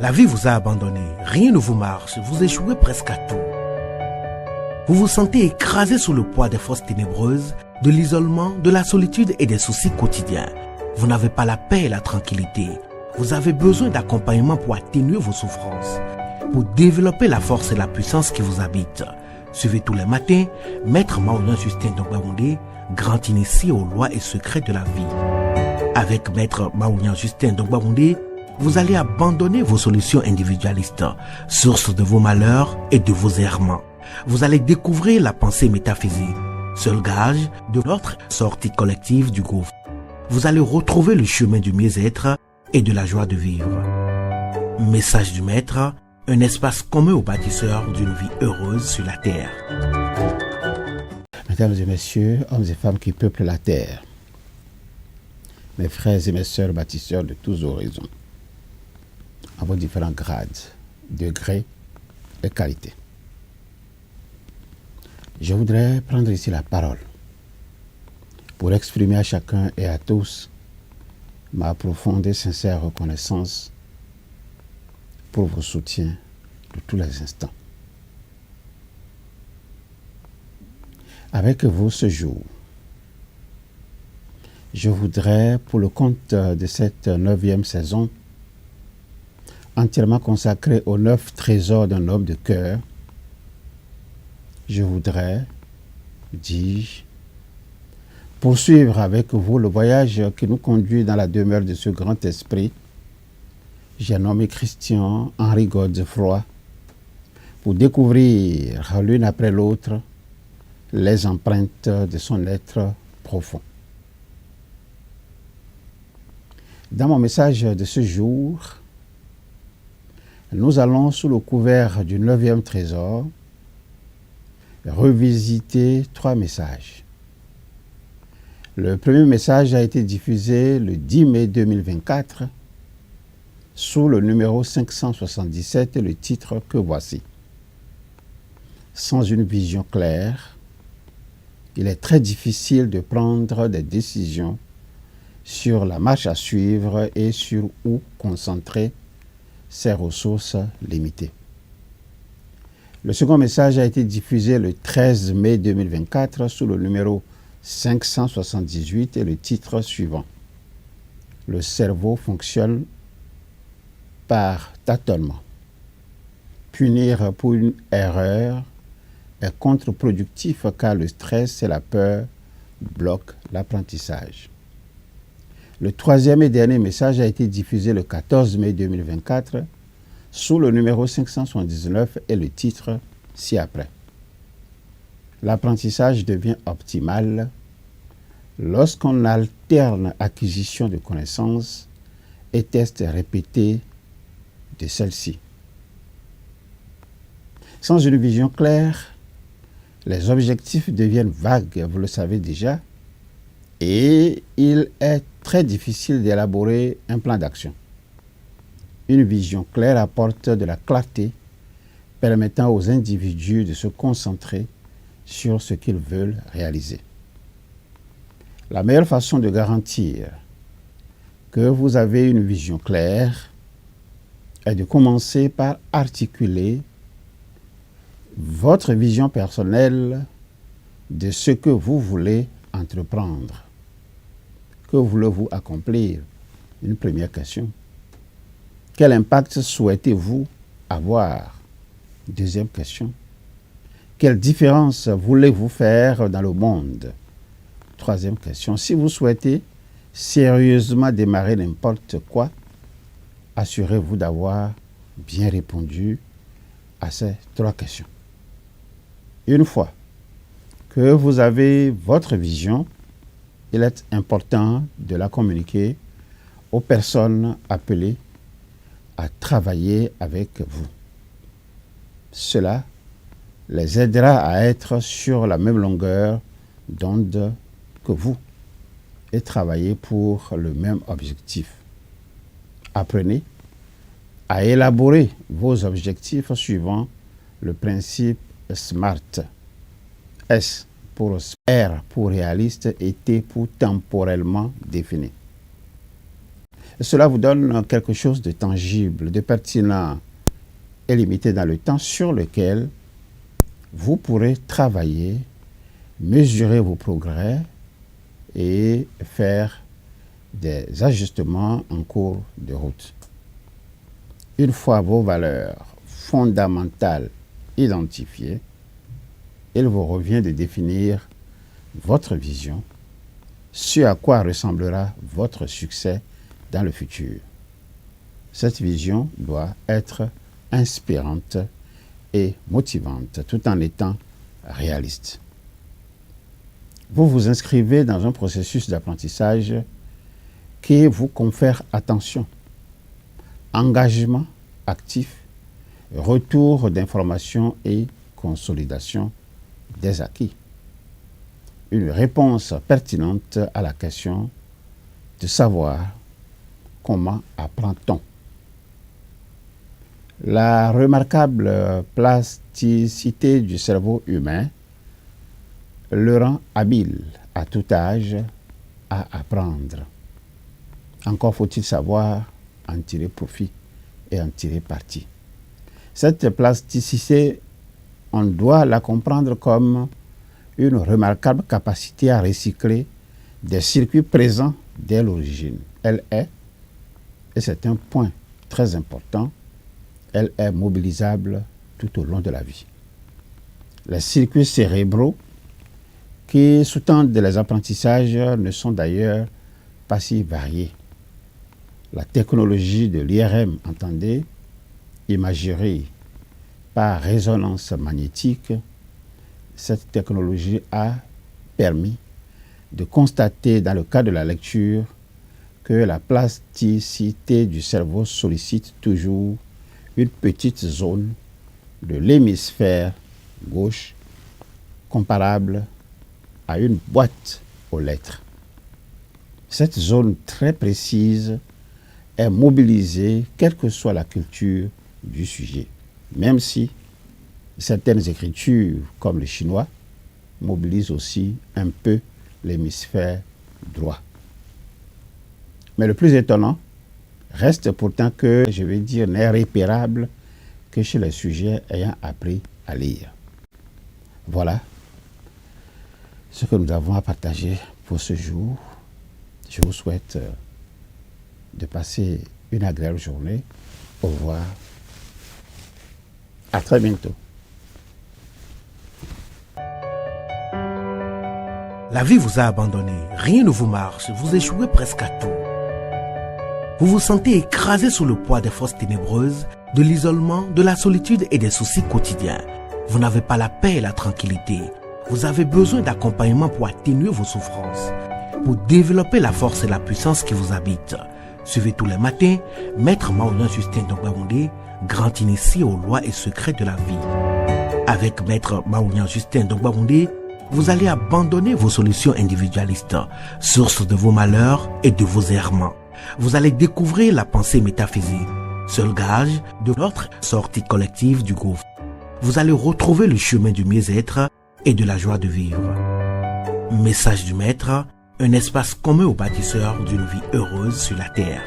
La vie vous a abandonné, rien ne vous marche, vous échouez presque à tout. Vous vous sentez écrasé sous le poids des forces ténébreuses, de l'isolement, de la solitude et des soucis quotidiens. Vous n'avez pas la paix et la tranquillité. Vous avez besoin d'accompagnement pour atténuer vos souffrances, pour développer la force et la puissance qui vous habitent. Suivez tous les matins Maître Maouyan Justin Dongbaoundé, grand initié aux lois et secrets de la vie. Avec Maître Maouyan Justin Dongbaoundé, vous allez abandonner vos solutions individualistes, source de vos malheurs et de vos errements. Vous allez découvrir la pensée métaphysique, seul gage de notre sortie collective du gouffre. Vous allez retrouver le chemin du mieux-être et de la joie de vivre. Message du Maître, un espace commun aux bâtisseurs d'une vie heureuse sur la terre. Mesdames et messieurs, hommes et femmes qui peuplent la terre, mes frères et mes sœurs bâtisseurs de tous horizons, à vos différents grades, degrés et qualités. Je voudrais prendre ici la parole pour exprimer à chacun et à tous ma profonde et sincère reconnaissance pour vos soutiens de tous les instants. Avec vous ce jour, je voudrais, pour le compte de cette 9e saison, entièrement consacrée aux 9 trésors d'un homme de cœur, je voudrais, dis-je, poursuivre avec vous le voyage qui nous conduit dans la demeure de ce grand esprit, j'ai nommé Christian Henri Godefroy, pour découvrir l'une après l'autre les empreintes de son être profond. Dans mon message de ce jour, nous allons, sous le couvert du 9e trésor, revisiter 3 messages. Le premier message a été diffusé le 10 mai 2024 sous le numéro 577 et le titre que voici. Sans une vision claire, il est très difficile de prendre des décisions sur la marche à suivre et sur où concentrer ses ressources limitées. Le second message a été diffusé le 13 mai 2024 sous le numéro 578 et le titre suivant. Le cerveau fonctionne par tâtonnement. Punir pour une erreur est contre-productif car le stress et la peur bloquent l'apprentissage. Le troisième et dernier message a été diffusé le 14 mai 2024 sous le numéro 579 et le titre ci-après. L'apprentissage devient optimal lorsqu'on alterne acquisition de connaissances et tests répétés de celles-ci. Sans une vision claire, les objectifs deviennent vagues, vous le savez déjà, et il est très difficile d'élaborer un plan d'action. Une vision claire apporte de la clarté, permettant aux individus de se concentrer sur ce qu'ils veulent réaliser. La meilleure façon de garantir que vous avez une vision claire est de commencer par articuler votre vision personnelle de ce que vous voulez entreprendre. Que voulez-vous accomplir? Une première question. Quel impact souhaitez-vous avoir? Deuxième question. Quelle différence voulez-vous faire dans le monde? Troisième question. Si vous souhaitez sérieusement démarrer n'importe quoi, assurez-vous d'avoir bien répondu à ces 3 questions. Une fois que vous avez votre vision, il est important de la communiquer aux personnes appelées à travailler avec vous. Cela les aidera à être sur la même longueur d'onde que vous et travailler pour le même objectif. Apprenez à élaborer vos objectifs suivant le principe SMART. S pour R pour réaliste et T pour temporellement défini. Cela vous donne quelque chose de tangible, de pertinent et limité dans le temps sur lequel vous pourrez travailler, mesurer vos progrès et faire des ajustements en cours de route. Une fois vos valeurs fondamentales identifiées, il vous revient de définir votre vision, ce à quoi ressemblera votre succès dans le futur. Cette vision doit être inspirante et motivante tout en étant réaliste. Vous vous inscrivez dans un processus d'apprentissage qui vous confère attention, engagement actif, retour d'informations et consolidation des acquis. Une réponse pertinente à la question de savoir comment apprend-on. La remarquable plasticité du cerveau humain le rend habile à tout âge à apprendre. Encore faut-il savoir en tirer profit et en tirer parti. Cette plasticité, on doit la comprendre comme une remarquable capacité à recycler des circuits présents dès l'origine. Elle est, et c'est un point très important, elle est mobilisable tout au long de la vie. Les circuits cérébraux qui sous-tendent les apprentissages ne sont d'ailleurs pas si variés. La technologie de l'IRM, entendez, imagerie par résonance magnétique, cette technologie a permis de constater dans le cas de la lecture que la plasticité du cerveau sollicite toujours une petite zone de l'hémisphère gauche comparable à une boîte aux lettres. Cette zone très précise est mobilisée quelle que soit la culture du sujet, même si certaines écritures, comme le chinois, mobilisent aussi un peu l'hémisphère droit. Mais le plus étonnant reste pourtant que, je vais dire, n'est repérable que chez les sujets ayant appris à lire. Voilà ce que nous avons à partager pour ce jour. Je vous souhaite de passer une agréable journée. Au revoir. À très bientôt. La vie vous a abandonné, rien ne vous marche, vous échouez presque à tout. Vous vous sentez écrasé sous le poids des forces ténébreuses, de l'isolement, de la solitude et des soucis quotidiens. Vous n'avez pas la paix et la tranquillité. Vous avez besoin d'accompagnement pour atténuer vos souffrances, pour développer la force et la puissance qui vous habitent. Suivez tous les matins Maître Maoulian Justin Dongbaoundé, grand initié aux lois et secrets de la vie. Avec Maître Maoulian Justin Dongbaoundé, vous allez abandonner vos solutions individualistes, source de vos malheurs et de vos errements. Vous allez découvrir la pensée métaphysique, seul gage de notre sortie collective du gouffre. Vous allez retrouver le chemin du mieux-être et de la joie de vivre. Message du Maître, un espace commun aux bâtisseurs d'une vie heureuse sur la terre.